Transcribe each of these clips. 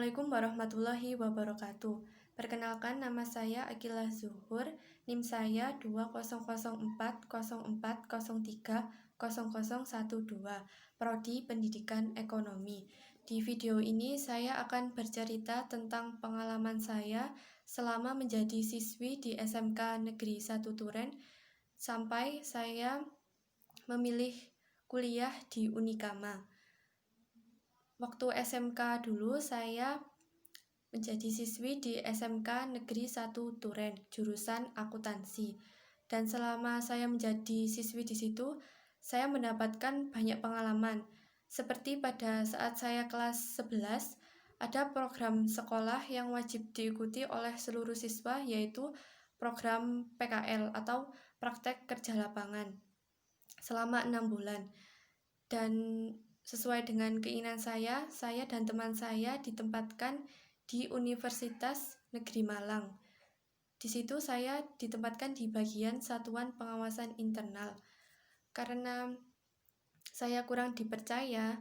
Assalamualaikum warahmatullahi wabarakatuh. Perkenalkan, nama saya Akilah Zuhur, NIM saya 200404030012, Prodi Pendidikan Ekonomi. Di video ini saya akan bercerita tentang pengalaman saya selama menjadi siswi di SMK Negeri 1 Turen sampai saya memilih kuliah di Unikama. Waktu SMK dulu saya menjadi siswi di SMK Negeri 1 Turen, jurusan akuntansi. Dan selama saya menjadi siswi di situ, saya mendapatkan banyak pengalaman. Seperti pada saat saya kelas 11, ada program sekolah yang wajib diikuti oleh seluruh siswa, yaitu program PKL atau praktek kerja lapangan selama 6 bulan. Dan sesuai dengan keinginan saya dan teman saya ditempatkan di Universitas Negeri Malang. Di situ saya ditempatkan di bagian Satuan Pengawasan Internal. Karena saya kurang dipercaya,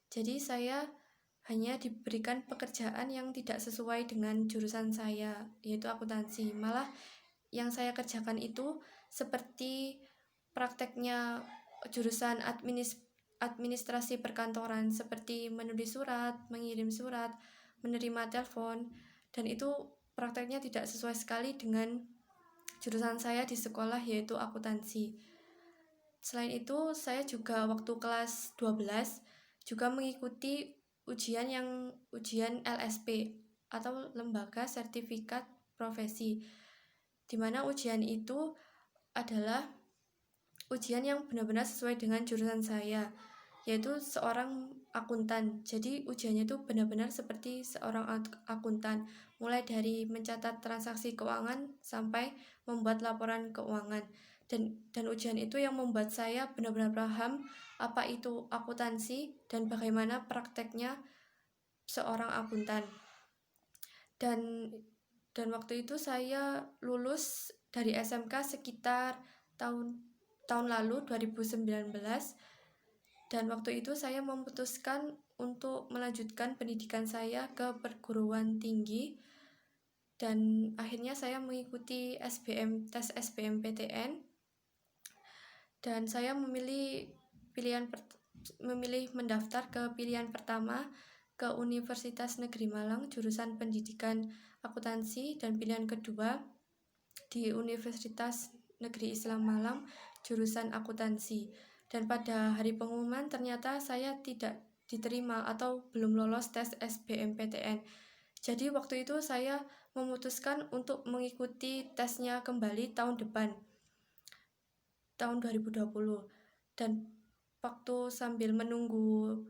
jadi saya hanya diberikan pekerjaan yang tidak sesuai dengan jurusan saya, yaitu akuntansi. Malah yang saya kerjakan itu seperti prakteknya jurusan administrasi perkantoran, seperti menulis surat, mengirim surat, menerima telepon, dan itu prakteknya tidak sesuai sekali dengan jurusan saya di sekolah, yaitu akuntansi. Selain itu, saya juga waktu kelas 12 juga mengikuti ujian LSP atau Lembaga Sertifikat Profesi, di mana ujian itu adalah ujian yang benar-benar sesuai dengan jurusan saya, yaitu seorang akuntan. Jadi ujiannya itu benar-benar seperti seorang akuntan, mulai dari mencatat transaksi keuangan sampai membuat laporan keuangan. Dan ujian itu yang membuat saya benar-benar paham apa itu akuntansi dan bagaimana prakteknya seorang akuntan. Dan waktu itu saya lulus dari SMK sekitar tahun lalu 2019, dan waktu itu saya memutuskan untuk melanjutkan pendidikan saya ke perguruan tinggi, dan akhirnya saya mengikuti tes SBMPTN, dan saya memilih mendaftar ke pilihan pertama ke Universitas Negeri Malang jurusan Pendidikan Akuntansi, dan pilihan kedua di Universitas Negeri Islam Malang jurusan akuntansi. Dan pada hari pengumuman ternyata saya tidak diterima atau belum lolos tes SBMPTN. Jadi waktu itu saya memutuskan untuk mengikuti tesnya kembali tahun depan, tahun 2020. Dan waktu sambil menunggu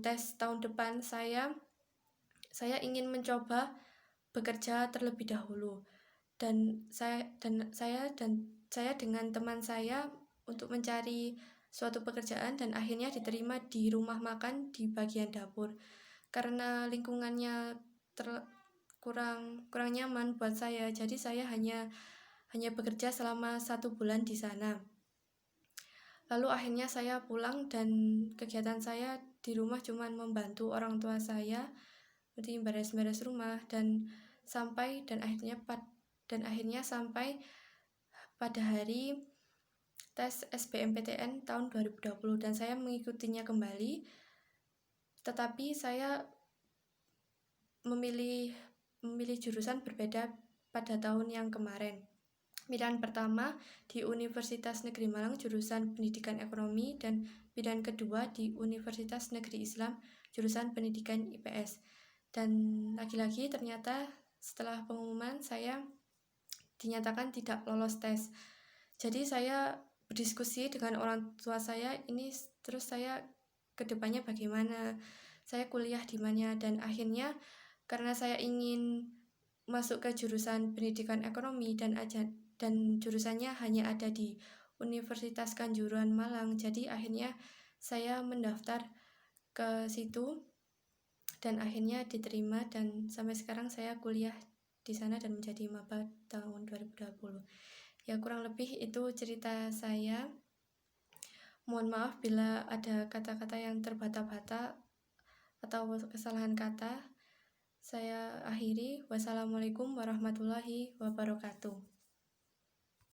tes tahun depan, saya ingin mencoba bekerja terlebih dahulu. Dan saya dengan teman saya untuk mencari suatu pekerjaan, dan akhirnya diterima di rumah makan di bagian dapur. Karena lingkungannya kurang nyaman buat saya, jadi saya hanya bekerja selama 1 bulan di sana. Lalu akhirnya saya pulang, dan kegiatan saya di rumah cuma membantu orang tua saya seperti beres-beres rumah, dan akhirnya sampai pada hari tes SBMPTN tahun 2020, dan saya mengikutinya kembali. Tetapi saya memilih jurusan berbeda pada tahun yang kemarin. Pilihan pertama di Universitas Negeri Malang jurusan Pendidikan Ekonomi, dan pilihan kedua di Universitas Negeri Islam jurusan Pendidikan IPS. Dan lagi-lagi ternyata setelah pengumuman saya dinyatakan tidak lolos tes. Jadi saya berdiskusi dengan orang tua saya, terus saya kedepannya bagaimana, saya kuliah di mana. Dan akhirnya karena saya ingin masuk ke jurusan Pendidikan Ekonomi dan jurusannya hanya ada di Universitas Kanjuruhan Malang, jadi akhirnya saya mendaftar ke situ dan akhirnya diterima, dan sampai sekarang saya kuliah di sana dan menjadi maba tahun 2020. Ya, kurang lebih itu cerita saya. Mohon maaf bila ada kata-kata yang terbata-bata atau kesalahan kata. saya akhiri. Wassalamualaikum warahmatullahi wabarakatuh.